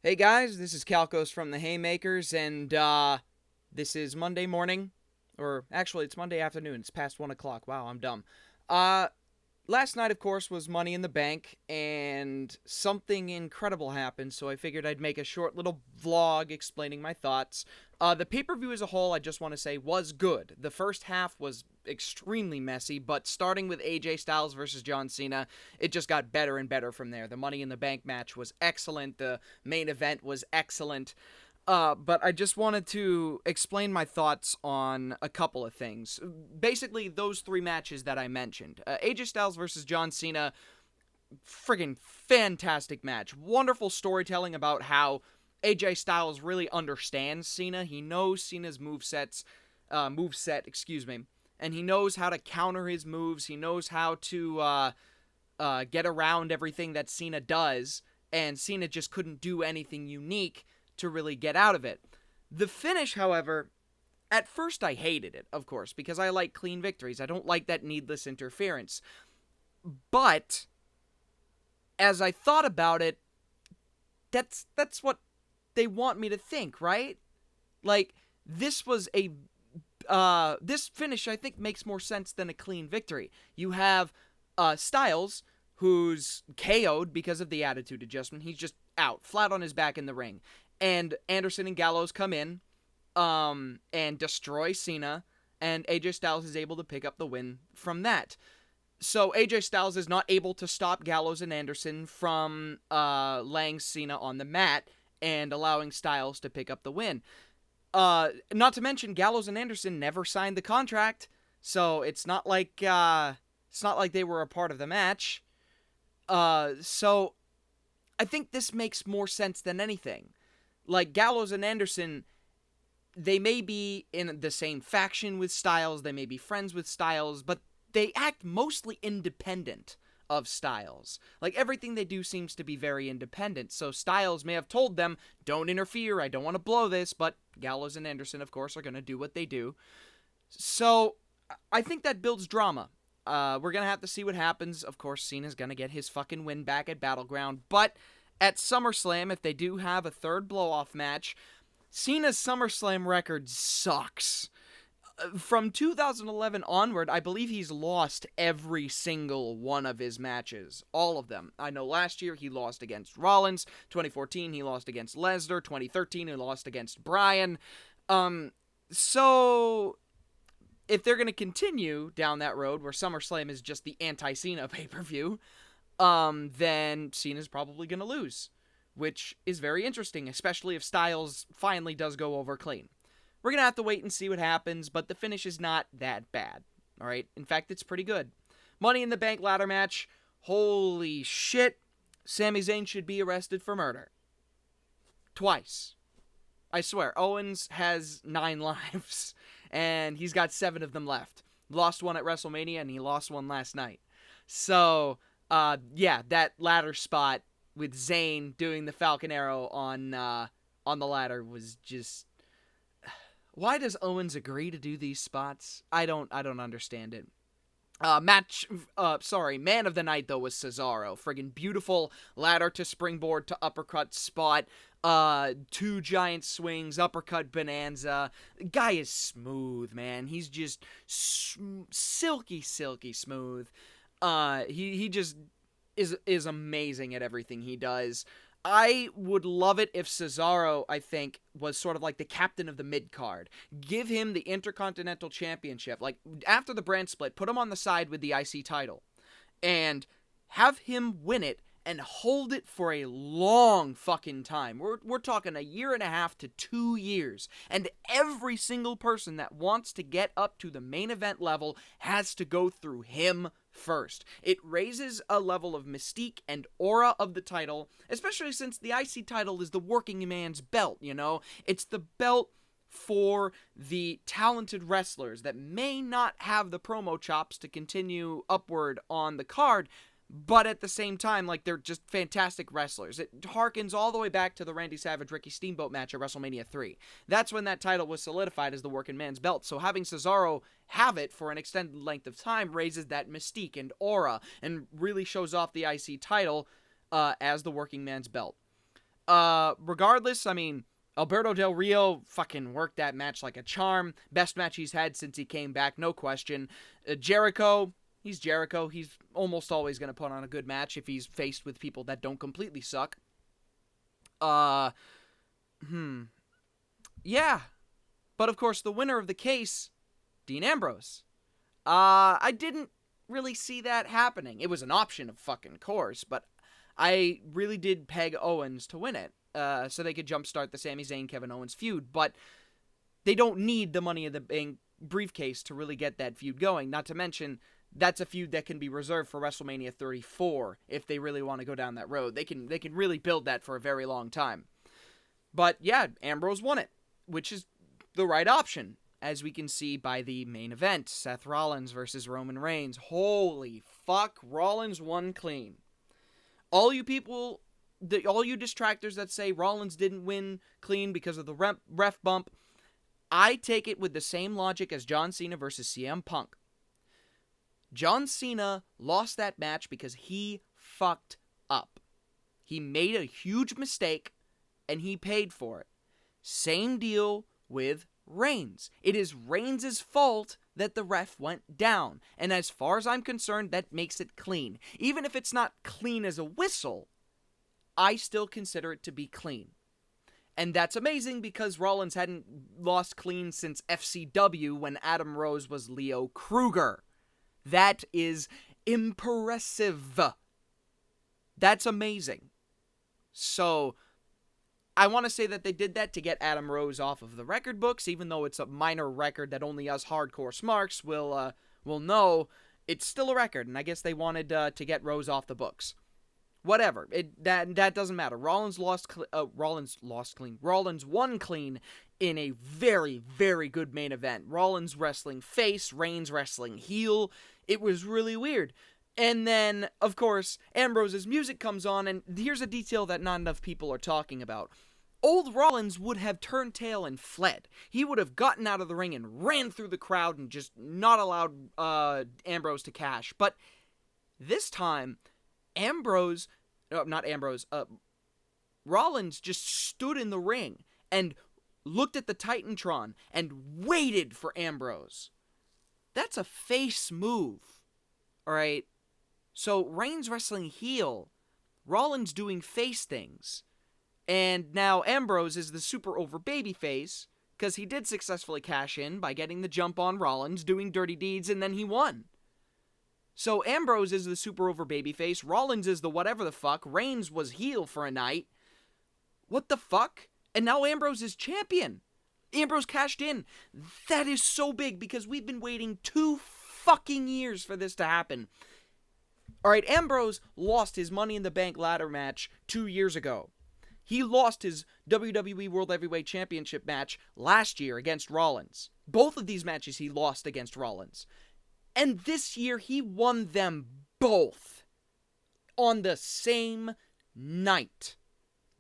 Hey guys, this is Calkos from the Haymakers, and this is Monday morning, or actually it's Monday afternoon. It's past 1 o'clock. Wow, I'm dumb. Uh, Last night, of course, was Money in the Bank, and something incredible happened, so I figured I'd make a short little vlog explaining my thoughts. The pay per view as a whole, I just want to say, was good. The first half was extremely messy, but starting with AJ Styles versus John Cena, it just got better and better from there. The Money in the Bank match was excellent, the main event was excellent. But I just wanted to explain my thoughts on a couple of things. Basically, those three matches that I mentioned. AJ Styles versus John Cena, friggin' fantastic match. Wonderful storytelling about how AJ Styles really understands Cena. He knows Cena's moveset, excuse me, and he knows how to counter his moves. He knows how to get around everything that Cena does, and Cena just couldn't do anything unique to really get out of it. The finish, however, at first I hated it, of course, because I like clean victories. I don't like that needless interference. But as I thought about it, that's what they want me to think, right? Like, this was a this finish I think makes more sense than a clean victory. You have Styles, who's KO'd because of the attitude adjustment. He's just flat on his back in the ring. And Anderson and Gallows come in and destroy Cena, and AJ Styles is able to pick up the win from that. So AJ Styles is not able to stop Gallows and Anderson from laying Cena on the mat and allowing Styles to pick up the win. Not to mention, Gallows and Anderson never signed the contract, so it's not like they were a part of the match. So I think this makes more sense than anything. Like, Gallows and Anderson, they may be in the same faction with Styles, they may be friends with Styles, but they act mostly independent of Styles. Like, everything they do seems to be very independent, so Styles may have told them, don't interfere, I don't want to blow this, but Gallows and Anderson, of course, are going to do what they do. So, I think that builds drama. We're going to have to see what happens. Of course, Cena's going to get his fucking win back at Battleground, but at SummerSlam, if they do have a third blow-off match, Cena's SummerSlam record sucks. From 2011 onward, I believe he's lost every single one of his matches. All of them. I know last year he lost against Rollins. 2014 he lost against Lesnar. 2013 he lost against Bryan. So if they're going to continue down that road where SummerSlam is just the anti-Cena pay-per-view, then Cena's probably going to lose, which is very interesting, especially if Styles finally does go over clean. We're going to have to wait and see what happens, but the finish is not that bad, all right? In fact, it's pretty good. Money in the Bank ladder match, holy shit, Sami Zayn should be arrested for murder. Twice. I swear, Owens has 9 lives, and he's got 7 of them left. Lost one at WrestleMania, and he lost one last night. So, yeah, that ladder spot with Zayn doing the Falcon Arrow on the ladder was just... Why does Owens agree to do these spots? I don't understand it. Man of the night, though, was Cesaro. Friggin' beautiful ladder to springboard to uppercut spot. 2 giant swings, uppercut bonanza. The guy is smooth, man. He's just silky smooth. He just is amazing at everything he does. I would love it if Cesaro, I think, was sort of like the captain of the mid-card. Give him the Intercontinental Championship. Like, after the brand split, put him on the side with the IC title. And have him win it and hold it for a long fucking time. We're talking 1.5 to 2 years. And every single person that wants to get up to the main event level has to go through him first. It raises a level of mystique and aura of the title, especially since the IC title is the working man's belt, you know? It's the belt for the talented wrestlers that may not have the promo chops to continue upward on the card, but at the same time, like, they're just fantastic wrestlers. It harkens all the way back to the Randy Savage-Ricky Steamboat match at WrestleMania 3. That's when that title was solidified as the working man's belt. So having Cesaro have it for an extended length of time raises that mystique and aura and really shows off the IC title as the working man's belt. Regardless, I mean, Alberto Del Rio fucking worked that match like a charm. Best match he's had since he came back, no question. Jericho, he's Jericho. He's almost always going to put on a good match if he's faced with people that don't completely suck. Yeah. But of course, the winner of the case, Dean Ambrose. I didn't really see that happening. It was an option, of fucking course, but I really did peg Owens to win it, so they could jumpstart the Sami Zayn-Kevin Owens feud, but they don't need the Money in the Bank briefcase to really get that feud going, not to mention that's a feud that can be reserved for WrestleMania 34 if they really want to go down that road. They can really build that for a very long time. But yeah, Ambrose won it, which is the right option, as we can see by the main event, Seth Rollins versus Roman Reigns. Holy fuck, Rollins won clean. All you people, all you distractors that say Rollins didn't win clean because of the ref bump, I take it with the same logic as John Cena versus CM Punk. John Cena lost that match because he fucked up. He made a huge mistake, and he paid for it. Same deal with Reigns. It is Reigns' fault that the ref went down, and as far as I'm concerned, that makes it clean. Even if it's not clean as a whistle, I still consider it to be clean. And that's amazing because Rollins hadn't lost clean since FCW when Adam Rose was Leo Kruger. That is impressive. That's amazing. So I want to say that they did that to get Adam Rose off of the record books, even though it's a minor record that only us hardcore smarks will know. It's still a record, and I guess they wanted to get Rose off the books. Whatever. That doesn't matter. Rollins won clean in a very, very good main event. Rollins wrestling face, Reigns wrestling heel. It was really weird. And then, of course, Ambrose's music comes on, and here's a detail that not enough people are talking about. Old Rollins would have turned tail and fled. He would have gotten out of the ring and ran through the crowd and just not allowed Ambrose to cash. But this time, Rollins just stood in the ring and looked at the Titantron and waited for Ambrose. That's a face move. Alright? So, Reigns wrestling heel, Rollins doing face things, and now Ambrose is the super over babyface, because he did successfully cash in by getting the jump on Rollins, doing dirty deeds, and then he won. So Ambrose is the super over babyface, Rollins is the whatever the fuck, Reigns was heel for a night. What the fuck? And now Ambrose is champion. Ambrose cashed in. That is so big because we've been waiting 2 fucking years for this to happen. Alright, Ambrose lost his Money in the Bank ladder match 2 years ago. He lost his WWE World Heavyweight Championship match last year against Rollins. Both of these matches he lost against Rollins. And this year he won them both on the same night,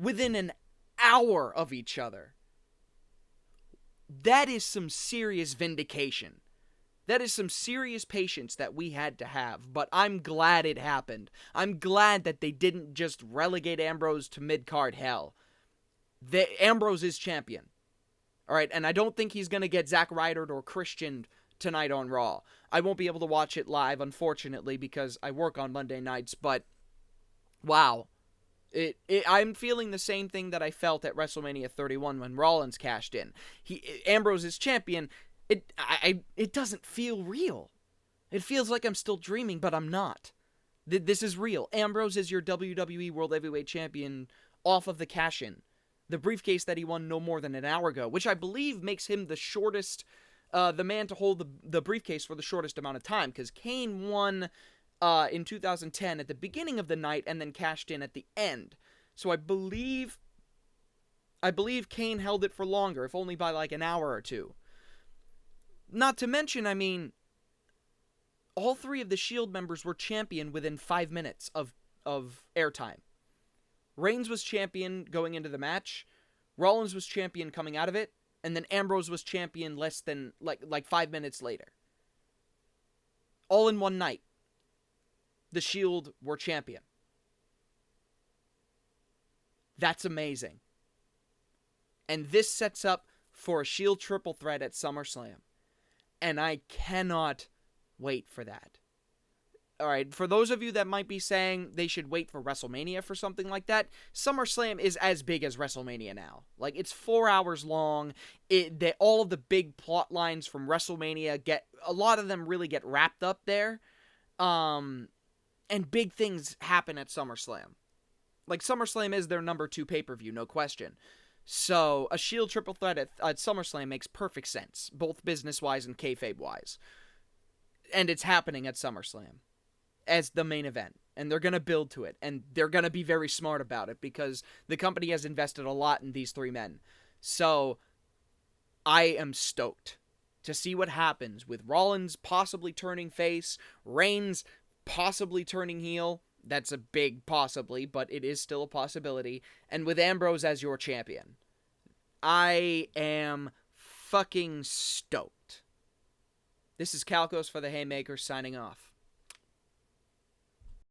within an hour of each other. That is some serious vindication. That is some serious patience that we had to have, but I'm glad it happened. I'm glad that they didn't just relegate Ambrose to mid-card hell. Ambrose is champion. Alright, and I don't think he's going to get Zack Ryder or Christian tonight on Raw. I won't be able to watch it live, unfortunately, because I work on Monday nights, but wow. I'm feeling the same thing that I felt at WrestleMania 31 when Rollins cashed in. Ambrose is champion. It doesn't feel real. It feels like I'm still dreaming, but I'm not. This is real. Ambrose is your WWE World Heavyweight Champion off of the cash-in. The briefcase that he won no more than an hour ago, which I believe makes him the shortest, the man to hold the briefcase for the shortest amount of time, because Kane won in 2010 at the beginning of the night and then cashed in at the end. So I believe Kane held it for longer, if only by like an hour or two. Not to mention, I mean, all 3 of the Shield members were champion within 5 minutes of airtime. Reigns was champion going into the match, Rollins was champion coming out of it, and then Ambrose was champion less than, like 5 minutes later. All in one night. The Shield were champion. That's amazing. And this sets up for a Shield triple threat at SummerSlam. And I cannot wait for that. All right, for those of you that might be saying they should wait for WrestleMania for something like that, SummerSlam is as big as WrestleMania now. Like, it's 4 hours long. All of the big plot lines from WrestleMania a lot of them really get wrapped up there. And big things happen at SummerSlam. Like, SummerSlam is their number 2 pay-per-view, no question. So, a Shield triple threat at SummerSlam makes perfect sense, both business-wise and kayfabe-wise. And it's happening at SummerSlam as the main event. And they're going to build to it. And they're going to be very smart about it because the company has invested a lot in these 3 men. So, I am stoked to see what happens with Rollins possibly turning face, Reigns possibly turning heel. That's a big possibly, but it is still a possibility. And with Ambrose as your champion. I am fucking stoked. This is Calkos for the Haymakers signing off.